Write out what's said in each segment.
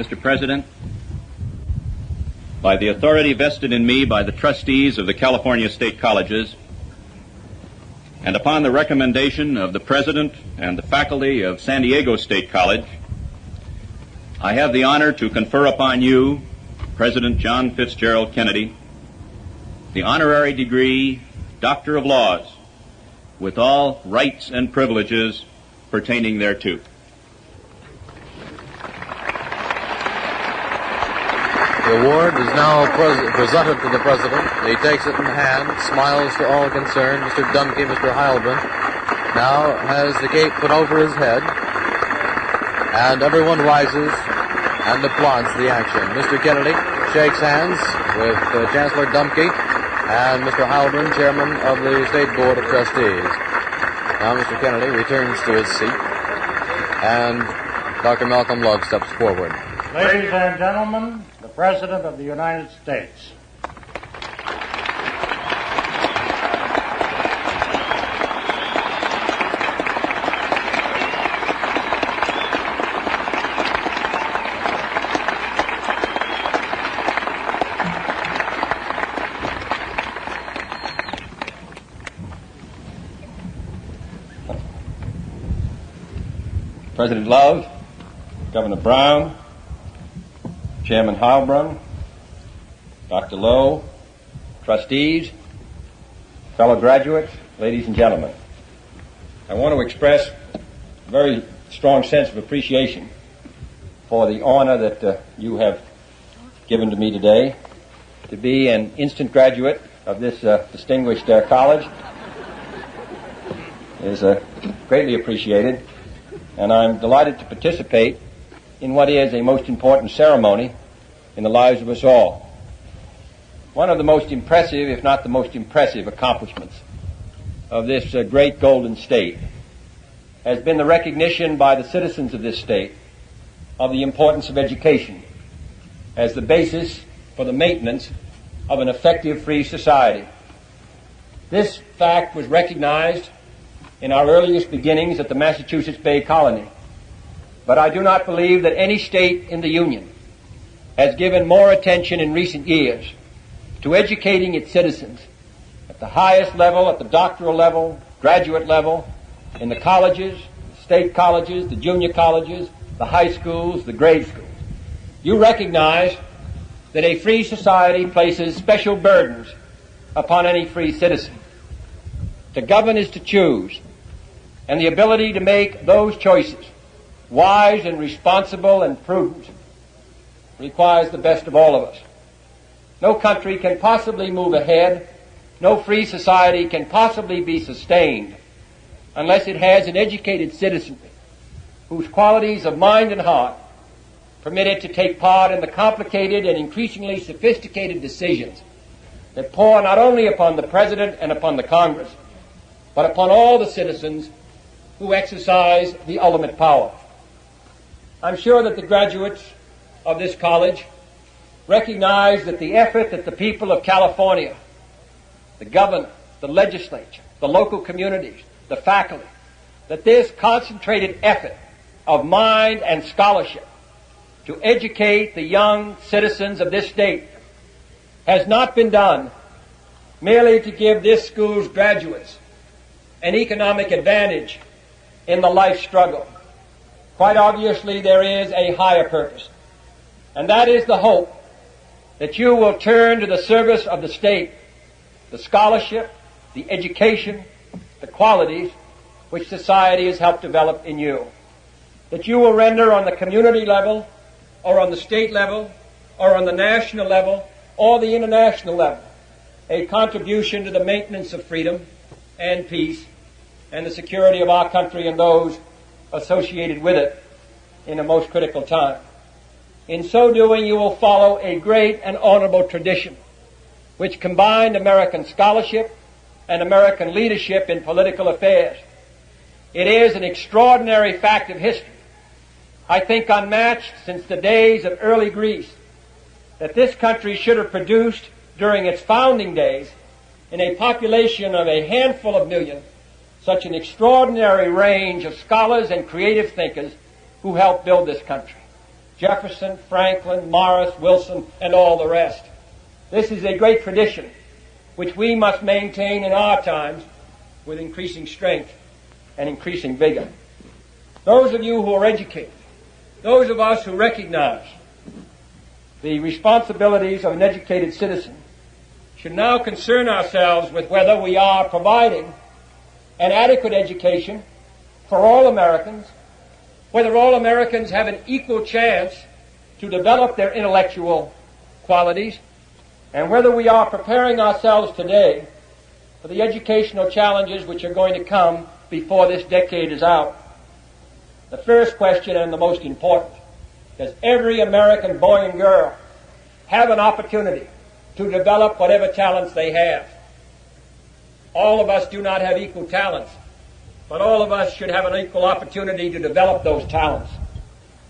Mr. President, by the authority vested in me by the trustees of the California State Colleges, and upon the recommendation of the President and the faculty of San Diego State College, I have the honor to confer upon you, President John Fitzgerald Kennedy, the honorary degree Doctor of Laws, with all rights and privileges pertaining thereto. The award is now presented to the President. He takes it in hand, smiles to all concerned. Mr. Dumke, Mr. Heilbrunn, now has the cape put over his head, and everyone rises and applauds the action. Mr. Kennedy shakes hands with Chancellor Dumke and Mr. Heilbrunn, Chairman of the State Board of Trustees. Now Mr. Kennedy returns to his seat, and Dr. Malcolm Love steps forward. Ladies and gentlemen, the President of the United States. President Love, Governor Brown, Chairman Heilbrunn, Dr. Lowe, trustees, fellow graduates, ladies and gentlemen. I want to express a very strong sense of appreciation for the honor that you have given to me today to be an instant graduate of this distinguished college. It is greatly appreciated, and I'm delighted to participate in what is a most important ceremony in the lives of us all. One of the most impressive, if not the most impressive, accomplishments of this great Golden State has been the recognition by the citizens of this state of the importance of education as the basis for the maintenance of an effective free society. This fact was recognized in our earliest beginnings at the Massachusetts Bay Colony. But I do not believe that any state in the Union has given more attention in recent years to educating its citizens at the highest level, at the doctoral level, graduate level, in the colleges, state colleges, the junior colleges, the high schools, the grade schools. You recognize that a free society places special burdens upon any free citizen. To govern is to choose, and the ability to make those choices, wise and responsible and prudent, requires the best of all of us. No country can possibly move ahead, no free society can possibly be sustained unless it has an educated citizenry whose qualities of mind and heart permit it to take part in the complicated and increasingly sophisticated decisions that pour not only upon the President and upon the Congress, but upon all the citizens who exercise the ultimate power. I'm sure that the graduates of this college recognize that the effort that the people of California, the governor, the legislature, the local communities, the faculty, that this concentrated effort of mind and scholarship to educate the young citizens of this state has not been done merely to give this school's graduates an economic advantage in the life struggle. Quite obviously, there is a higher purpose, and that is the hope that you will turn to the service of the state the scholarship, the education, the qualities which society has helped develop in you. That you will render on the community level, or on the state level, or on the national level, or the international level, a contribution to the maintenance of freedom and peace and the security of our country and those associated with it in a most critical time. In so doing, you will follow a great and honorable tradition which combined American scholarship and American leadership in political affairs. It is an extraordinary fact of history, I think unmatched since the days of early Greece, that this country should have produced during its founding days, in a population of a handful of millions, such an extraordinary range of scholars and creative thinkers who helped build this country. Jefferson, Franklin, Morris, Wilson, and all the rest. This is a great tradition which we must maintain in our times with increasing strength and increasing vigor. Those of you who are educated, those of us who recognize the responsibilities of an educated citizen, should now concern ourselves with whether we are providing an adequate education for all Americans, whether all Americans have an equal chance to develop their intellectual qualities, and whether we are preparing ourselves today for the educational challenges which are going to come before this decade is out. The first question, and the most important: does every American boy and girl have an opportunity to develop whatever talents they have? All of us do not have equal talents, but all of us should have an equal opportunity to develop those talents.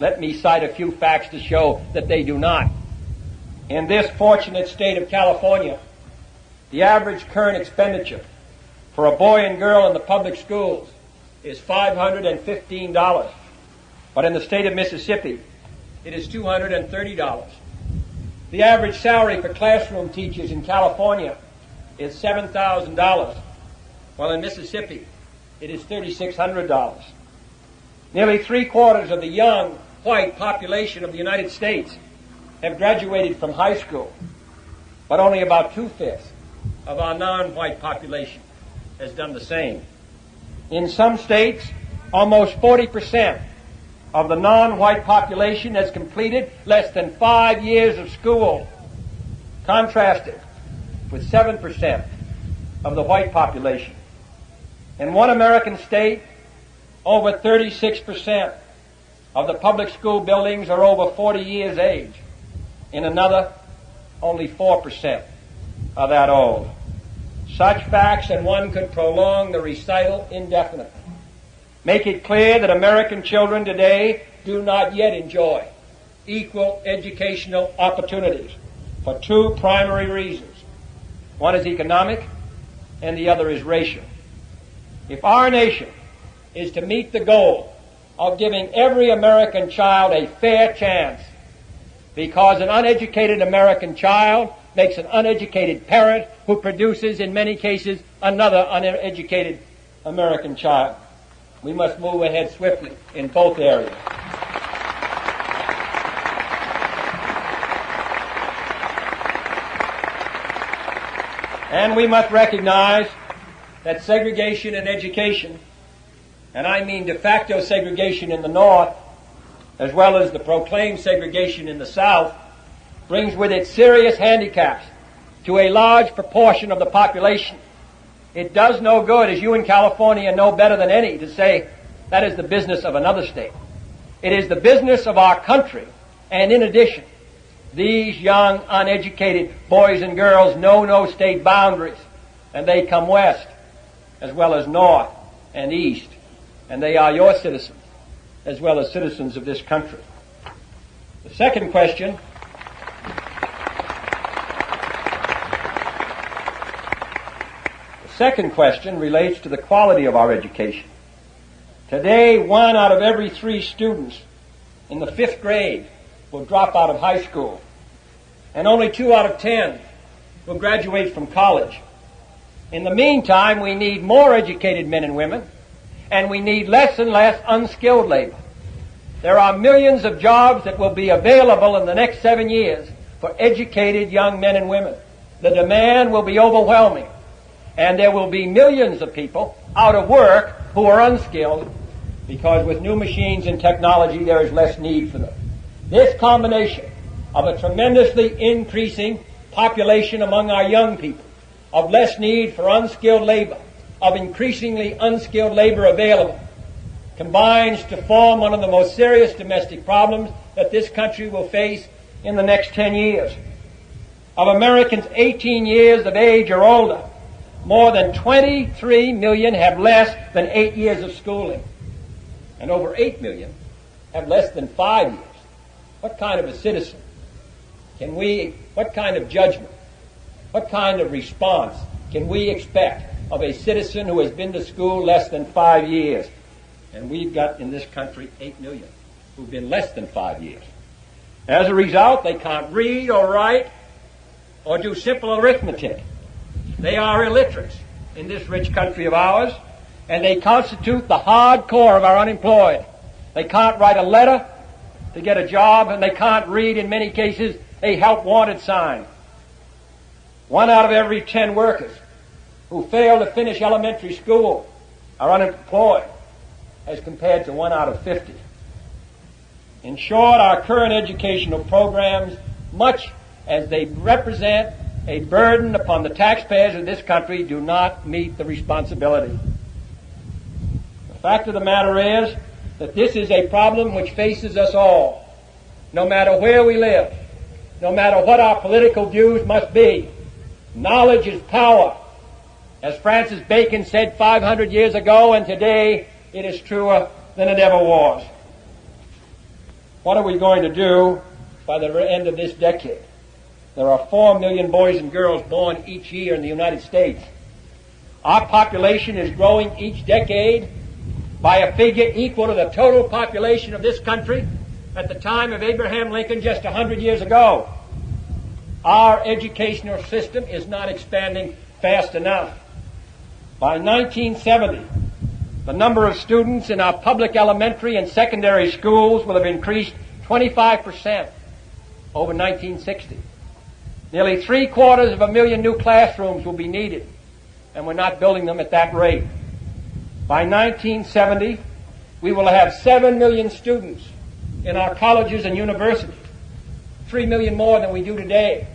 Let me cite a few facts to show that they do not. In this fortunate state of California, the average current expenditure for a boy and girl in the public schools is $515. But in the state of Mississippi, it is $230. The average salary for classroom teachers in California is $7,000, while in Mississippi, it is $3,600. Nearly 3/4 of the young white population of the United States have graduated from high school, but only about 2/5 of our non-white population has done the same. In some states, almost 40% of the non-white population has completed less than 5 years of school, contrasted with 7% of the white population. In one American state, over 36% of the public school buildings are over 40 years age. In another, only 4% are that old. Such facts, and one could prolong the recital indefinitely, make it clear that American children today do not yet enjoy equal educational opportunities for two primary reasons. One is economic, and the other is racial. If our nation is to meet the goal of giving every American child a fair chance, because an uneducated American child makes an uneducated parent who produces, in many cases, another uneducated American child, we must move ahead swiftly in both areas. And we must recognize that segregation in education, and I mean de facto segregation in the North, as well as the proclaimed segregation in the South, brings with it serious handicaps to a large proportion of the population. It does no good, as you in California know better than any, to say that is the business of another state. It is the business of our country, and in addition, these young, uneducated boys and girls know no state boundaries, and they come west as well as north and east, and they are your citizens as well as citizens of this country. The second question relates to the quality of our education. Today, 1 out of every 3 students in the 5th grade will drop out of high school, and only 2 out of 10 will graduate from college. In the meantime, we need more educated men and women, and we need less and less unskilled labor. There are millions of jobs that will be available in the next 7 years for educated young men and women. The demand will be overwhelming, and there will be millions of people out of work who are unskilled, because with new machines and technology there is less need for them. This combination of a tremendously increasing population among our young people, of less need for unskilled labor, of increasingly unskilled labor available, combines to form one of the most serious domestic problems that this country will face in the next 10 years. Of Americans 18 years of age or older, more than 23 million have less than 8 years of schooling, and over 8 million have less than 5 years. What kind of a citizen can we, what kind of judgment, what kind of response can we expect of a citizen who has been to school less than 5 years? And we've got in this country 8 million who've been less than 5 years. As a result, they can't read or write or do simple arithmetic. They are illiterates in this rich country of ours, and they constitute the hard core of our unemployed. They can't write a letter to get a job, and they can't read, in many cases, a help wanted sign. 1 out of every 10 workers who fail to finish elementary school are unemployed, as compared to 1 out of 50. In short, our current educational programs, much as they represent a burden upon the taxpayers of this country, do not meet the responsibility. The fact of the matter is that this is a problem which faces us all, no matter where we live, no matter what our political views must be. Knowledge is power. As Francis Bacon said 500 years ago, and today it is truer than it ever was. What are we going to do by the end of this decade? There are 4 million boys and girls born each year in the United States. Our population is growing each decade by a figure equal to the total population of this country at the time of Abraham Lincoln just 100 years ago. Our educational system is not expanding fast enough. By 1970, the number of students in our public elementary and secondary schools will have increased 25% over 1960. Nearly 750,000 new classrooms will be needed, and we're not building them at that rate. By 1970, we will have 7 million students in our colleges and universities, 3 million more than we do today.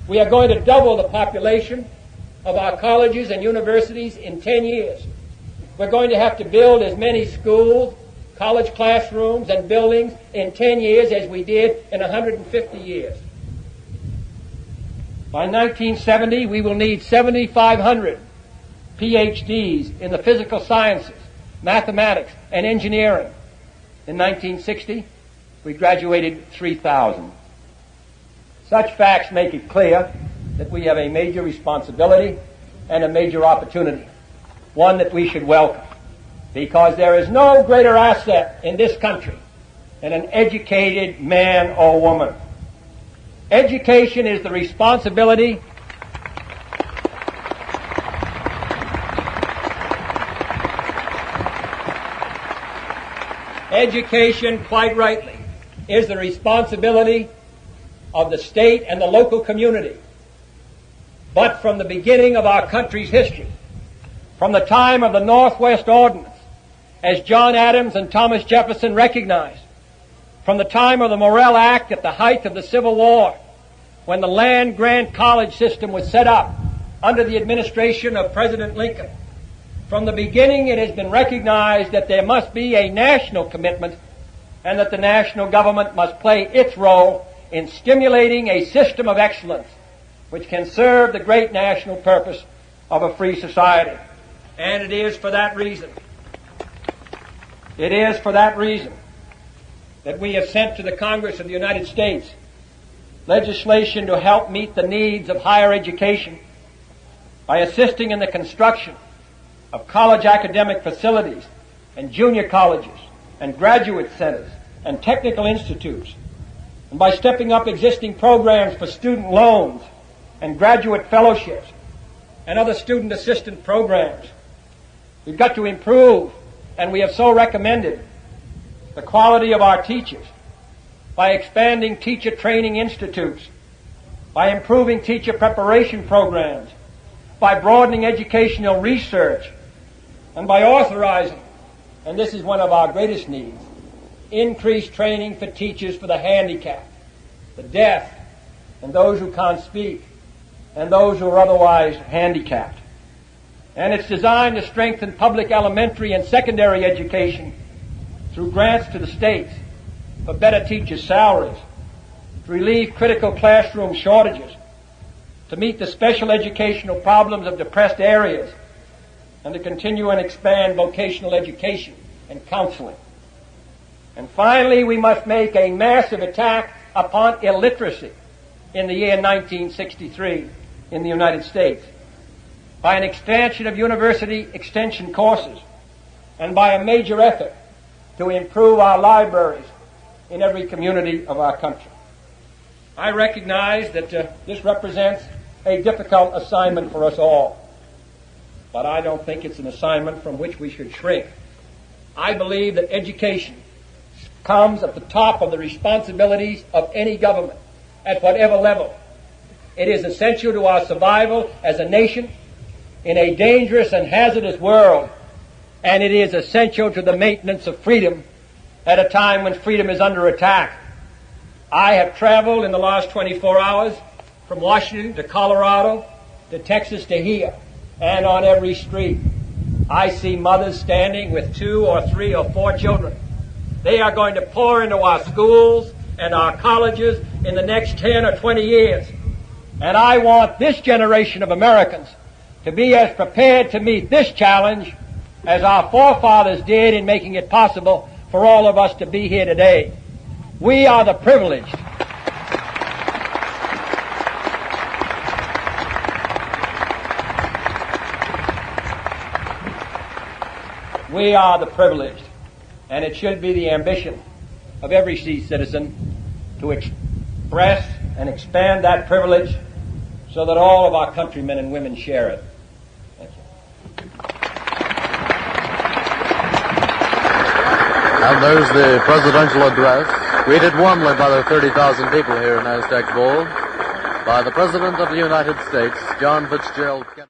We are going to double the population of our colleges and universities in 10 years. We're going to have to build as many schools, college classrooms, and buildings in 10 years as we did in 150 years. By 1970, we will need 7,500 PhDs in the physical sciences, mathematics, and engineering. In 1960, we graduated 3,000. Such facts make it clear that we have a major responsibility and a major opportunity, one that we should welcome, because there is no greater asset in this country than an educated man or woman. Education is the responsibility Education, quite rightly, is the responsibility of the state and the local community. But from the beginning of our country's history, from the time of the Northwest Ordinance, as John Adams and Thomas Jefferson recognized, from the time of the Morrill Act at the height of the Civil War, when the land-grant college system was set up under the administration of President Lincoln, from the beginning it has been recognized that there must be a national commitment and that the national government must play its role in stimulating a system of excellence which can serve the great national purpose of a free society. And it is for that reason that we have sent to the Congress of the United States legislation to help meet the needs of higher education by assisting in the construction of college academic facilities and junior colleges and graduate centers and technical institutes, and by stepping up existing programs for student loans and graduate fellowships and other student assistance programs. We've got to improve, and we have so recommended, the quality of our teachers by expanding teacher training institutes, by improving teacher preparation programs, by broadening educational research, and by authorizing, and this is one of our greatest needs, increased training for teachers for the handicapped, the deaf, and those who can't speak, and those who are otherwise handicapped. And it's designed to strengthen public elementary and secondary education through grants to the states for better teachers' salaries, to relieve critical classroom shortages, to meet the special educational problems of depressed areas, and to continue and expand vocational education and counseling. And finally, we must make a massive attack upon illiteracy in the year 1963 in the United States by an expansion of university extension courses and by a major effort to improve our libraries in every community of our country. I recognize that this represents a difficult assignment for us all, but I don't think it's an assignment from which we should shrink. I believe that education comes at the top of the responsibilities of any government, at whatever level. It is essential to our survival as a nation in a dangerous and hazardous world, and it is essential to the maintenance of freedom at a time when freedom is under attack. I have traveled in the last 24 hours from Washington to Colorado to Texas to here, and on every street I see mothers standing with 2 or 3 or 4 children. They are going to pour into our schools and our colleges in the next 10 or 20 years. And I want this generation of Americans to be as prepared to meet this challenge as our forefathers did in making it possible for all of us to be here today. We are the privileged. We are the privileged, and it should be the ambition of every citizen to express and expand that privilege so that all of our countrymen and women share it. Thank you. And there's the presidential address, greeted warmly by the 30,000 people here in Aztec Bowl by the President of the United States, John Fitzgerald Kennedy.